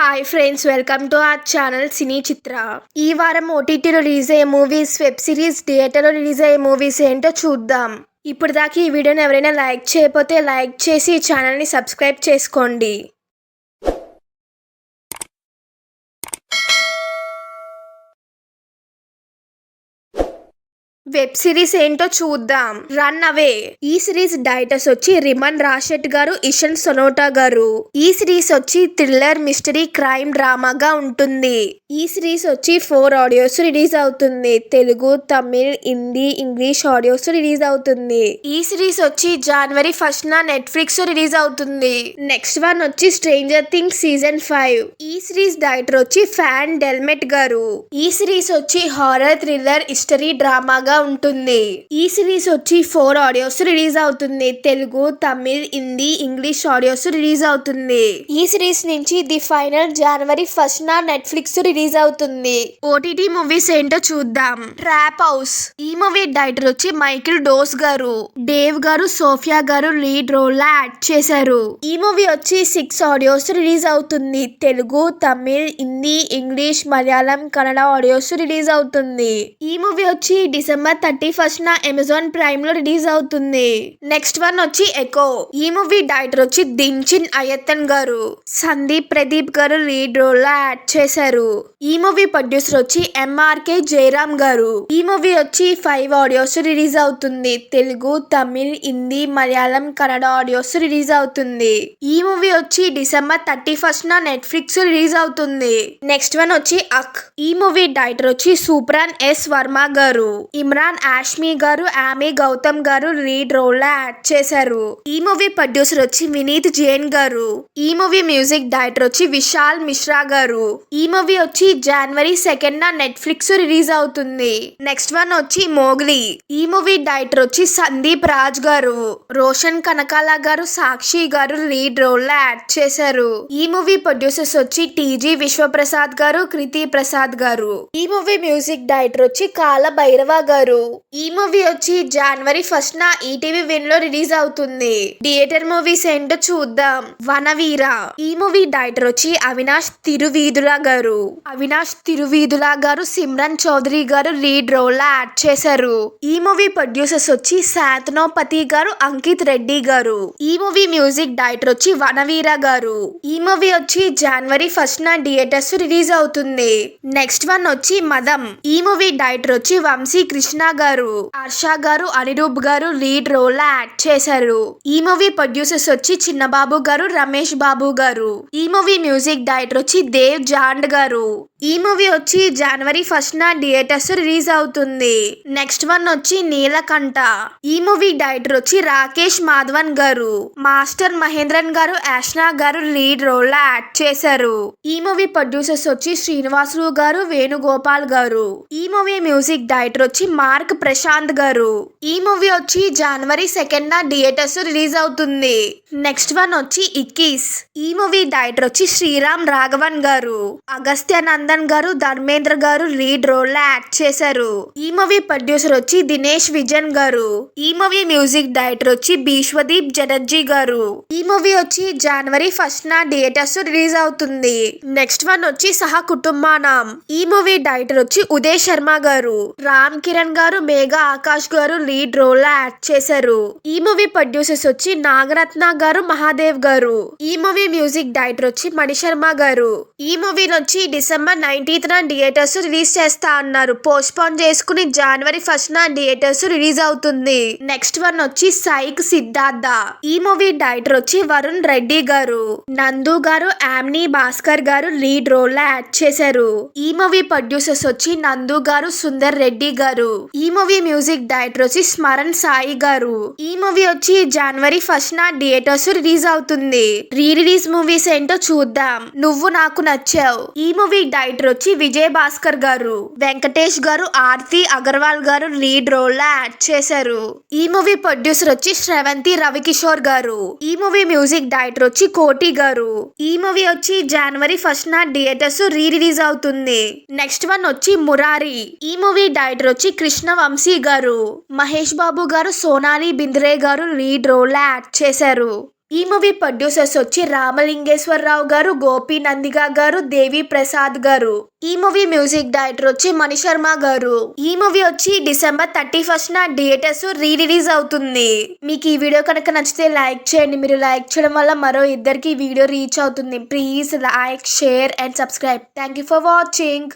Hi friends, welcome to our channel Cine Chitra. ఈ వారం ఓటీటీలో రిలీజ్ అయ్యే మూవీస్, వెబ్ సిరీస్, థియేటర్లో రిలీజ్ అయ్యే మూవీస్ ఏంటో చూద్దాం. ఇప్పుడు దాకా ఈ వీడియోని ఎవరైనా లైక్ చేయకపోతే లైక్ చేసి ఈ ఛానల్ని సబ్స్క్రైబ్ చేసుకోండి. వెబ్ సిరీస్ ఏంటో చూద్దాం. Run away. ఈ సిరీస్ డైరెక్టర్స్ వచ్చి రిమన్ రాషెట్ గారు, ఇషన్ సొనోటా గారు. ఈ సిరీస్ వచ్చి థ్రిల్లర్, మిస్టరీ, క్రైమ్ డ్రామాగా ఉంటుంది. ఈ సిరీస్ వచ్చి 4 ఆడియోస్ రిలీజ్ అవుతుంది. Telugu, Tamil, Hindi, English audios release అవుతుంది. ఈ సిరీస్ వచ్చి జనవరి 1న నెట్ఫ్లిక్స్ రిలీజ్ అవుతుంది. నెక్స్ట్ వన్ వచ్చి స్ట్రేంజర్ థింగ్స్ సీజన్ 5. ఈ సిరీస్ డైరెక్టర్ వచ్చి ఫ్యాన్ డెల్మెట్ గారు. ఈ సిరీస్ వచ్చి హారర్, థ్రిల్లర్, హిస్టరీ, డ్రామాగా ఉంటుంది. ఈ సిరీస్ వచ్చి 4 ఆడియోస్ రిలీజ్ అవుతుంది. Telugu, Tamil, Hindi, English audios release అవుతుంది. ఈ సిరీస్ నుంచి ది ఫైనల్ జనవరి 1న నెట్ఫ్లిక్స్ రిలీజ్ అవుతుంది. ఓటీటీ మూవీస్ ఏంటో చూద్దాం. Trap House. ఈ మూవీ డైరెక్టర్ వచ్చి మైకిల్ డోస్ గారు. డేవ్ గారు, సోఫియా గారు లీడ్ రోల్ లా యాక్ట్ చేశారు. ఈ మూవీ వచ్చి 6 ఆడియోస్ రిలీజ్ అవుతుంది. Telugu, Tamil, Hindi, English, Malayalam, Kannada audios release అవుతుంది. ఈ మూవీ వచ్చి డిసెంబర్ 31న అమెజాన్ ప్రైమ్ లో రిలీజ్ అవుతుంది. నెక్స్ట్ వన్ వచ్చి ఎకో. ఈ మూవీ డైరెక్టర్ వచ్చి దించిన్ అయ్యత్తన్ గారు. సందీప్ ప్రదీప్ గారు లీడ్ రోల్ లో యాక్ట్ చేశారు. ఈ మూవీ ప్రొడ్యూసర్ వచ్చి ఎంఆర్కే జయరామ్ గారు. ఈ మూవీ వచ్చి 5 ఆడియోస్ రిలీజ్ అవుతుంది. తెలుగు, తమిళ్, హిందీ, మలయాళం, కన్నడ ఆడియోస్ రిలీజ్ అవుతుంది. ఈ మూవీ వచ్చి డిసెంబర్ 31న నెట్ఫ్లిక్స్ రిలీజ్ అవుతుంది. నెక్స్ట్ వన్ వచ్చి అక్. ఈ మూవీ డైరెక్టర్ వచ్చి సూప్రాన్ ఎస్ వర్మ గారు. ఇమ్రాన్ ఆష్మి గారు, ఆమె గౌతమ్ గారు లీడ్ రోల్ లో యాక్ట్ చేశారు. ఈ మూవీ ప్రొడ్యూసర్ వచ్చి వినీత్ జైన్ గారు. ఈ మూవీ మ్యూజిక్ డైరెక్టర్ వచ్చి విశాల్ మిశ్రా గారు. ఈ మూవీ వచ్చి జనవరి 2న నెట్ఫ్లిక్స్ రిలీజ్ అవుతుంది. నెక్స్ట్ వన్ వచ్చి మోగ్లీ. ఈ మూవీ డైరెక్టర్ వచ్చి సందీప్ రాజ్ గారు. రోషన్ కనకాల గారు, సాక్షి గారు లీడ్ రోల్ లో యాక్ట్ చేశారు. ఈ మూవీ ప్రొడ్యూసర్స్ వచ్చి టీజీ విశ్వప్రసాద్ గారు, కృతి ప్రసాద్ గారు. ఈ మూవీ మ్యూజిక్ డైరెక్టర్ వచ్చి కాల భైరవ గారు. ఈ మూవీ వచ్చి జనవరి 1న ఈటీవీ విన్ లో రిలీజ్ అవుతుంది. థియేటర్ మూవీస్ ఏంటో చూద్దాం. వనవీర. ఈ మూవీ డైరెక్టర్ వచ్చి అవినాష్ తిరువీధుల గారు. అవినాష్ తిరువీధుల గారు, సిమ్రన్ చౌదరి గారు లీడ్ రోల్ లో యాక్ట్ చేశారు. ఈ మూవీ ప్రొడ్యూసర్స్ వచ్చి శాంతనోపతి గారు, అంకిత్ రెడ్డి గారు. ఈ మూవీ మ్యూజిక్ డైరెక్టర్ వచ్చి వనవీర గారు. ఈ మూవీ వచ్చి జనవరి 1న థియేటర్స్ రిలీజ్ అవుతుంది. నెక్స్ట్ వన్ వచ్చి మదం. ఈ మూవీ డైరెక్టర్ వచ్చి వంశీ కృష్ణ గారు. హర్ష గారు, అనిరూప్ గారు లీడ్ రోల్ లో యాక్ట్ చేశారు. ఈ మూవీ ప్రొడ్యూసర్స్ వచ్చి చిన్నబాబు గారు, రమేష్ బాబు గారు. ఈ మూవీ మ్యూజిక్ డైరెక్టర్ వచ్చి దేవ్ జాండ్ గారు. ఈ మూవీ వచ్చి జనవరి 1న థియేటర్స్ రిలీజ్ అవుతుంది. నెక్స్ట్ వన్ వచ్చి నీలకంఠ. ఈ మూవీ డైరెక్టర్ వచ్చి రాకేష్ మాధవన్ గారు. మాస్టర్ మహేంద్రన్ గారు, యాష్నా గారు లీడ్ రోల్ లో యాక్ట్ చేశారు. ఈ మూవీ ప్రొడ్యూసర్స్ వచ్చి శ్రీనివాసులు గారు, వేణుగోపాల్ గారు. ఈ మూవీ మ్యూజిక్ డైరెక్టర్ వచ్చి మార్క్ ప్రశాంత్ గారు. ఈ మూవీ వచ్చి జనవరి 2న థియేటర్స్ రిలీజ్ అవుతుంది. నెక్స్ట్ వన్ వచ్చి ఇక్కీస్. ఈ మూవీ డైరెక్టర్ వచ్చి శ్రీరామ్ రాఘవన్ గారు. అగస్త్య నందన్ గారు, ధర్మేంద్ర గారు లీడ్ రోల్ లో యాక్ట్ చేశారు. ఈ మూవీ ప్రొడ్యూసర్ వచ్చి దినేష్ విజన్ గారు. ఈ మూవీ మ్యూజిక్ డైరెక్టర్ వచ్చి భీష్వదీప్ జనర్జీ గారు. ఈ మూవీ వచ్చి జనవరి 1న థియేటర్స్ రిలీజ్ అవుతుంది. నెక్స్ట్ వన్ వచ్చి సహ కుటుంబానాం. ఈ మూవీ డైరెక్టర్ వచ్చి ఉదయ్ శర్మ గారు. రామ్ కిరణ్ గారు, మేఘా ఆకాష్ గారు లీడ్ రోల్ లో యాక్ట్ చేశారు. ఈ మూవీ ప్రొడ్యూసర్స్ వచ్చి నాగరత్న గారు, మహాదేవ్ గారు. ఈ మూవీ మ్యూజిక్ డైరెక్టర్ వచ్చి మణిశర్మ గారు. ఈ మూవీని వచ్చి డిసెంబర్ 19న థియేటర్స్ రిలీజ్ చేస్తా అన్నారు. పోస్ట్ పోన్ చేసుకుని జనవరి 1న థియేటర్స్ రిలీజ్ అవుతుంది. నెక్స్ట్ వన్ వచ్చి సైక్ సిద్ధార్థ. ఈ మూవీ డైరెక్టర్ వచ్చి వరుణ్ రెడ్డి గారు. నందు గారు, ఆమ్ని భాస్కర్ గారు లీడ్ రోల్ లో యాక్ట్ చేశారు. ఈ మూవీ ప్రొడ్యూసర్స్ వచ్చి నందు గారు, సుందర్ రెడ్డి గారు. ఈ మూవీ మ్యూజిక్ డైరెక్టర్ వచ్చి స్మరణ్ సాయి గారు. ఈ మూవీ వచ్చి జనవరి 1న థియేటర్స్ రిలీజ్ అవుతుంది. రీ రిలీజ్ మూవీస్ ఏంటో చూద్దాం. నువ్వు నాకు నచ్చావు. ఈ మూవీ డైరెక్టర్ వచ్చి విజయ్ భాస్కర్ గారు. వెంకటేష్ గారు, ఆర్తి అగర్వాల్ గారు లీడ్ రోల్ లో యాక్ట్ చేశారు. ఈ మూవీ ప్రొడ్యూసర్ వచ్చి శ్రవంతి రవికిషోర్ గారు. ఈ మూవీ మ్యూజిక్ డైరెక్టర్ వచ్చి కోటి గారు. ఈ మూవీ వచ్చి జనవరి 1న థియేటర్స్ రీ రిలీజ్ అవుతుంది. నెక్స్ట్ వన్ వచ్చి మురారి. ఈ మూవీ డైరెక్టర్ వచ్చి కృష్ణ వంశీ గారు. మహేష్ బాబు గారు, సోనాలి బింద్రే గారు లీడ్ రోల్ లో యాక్ట్ చేశారు. ఈ మూవీ ప్రొడ్యూసర్స్ వచ్చి రామలింగేశ్వరరావు గారు, గోపి నందిగా గారు, దేవి ప్రసాద్ గారు. ఈ మూవీ మ్యూజిక్ డైరెక్టర్ వచ్చి మణి శర్మ గారు. ఈ మూవీ వచ్చి December 31st థియేటర్స్ రిలీజ్ అవుతుంది. మీకు ఈ వీడియో కనుక నచ్చితే లైక్ చేయండి. మీరు లైక్ చేయడం వల్ల మరో ఇద్దరికి వీడియో రీచ్ అవుతుంది. Please like, share and subscribe. Thank you for watching.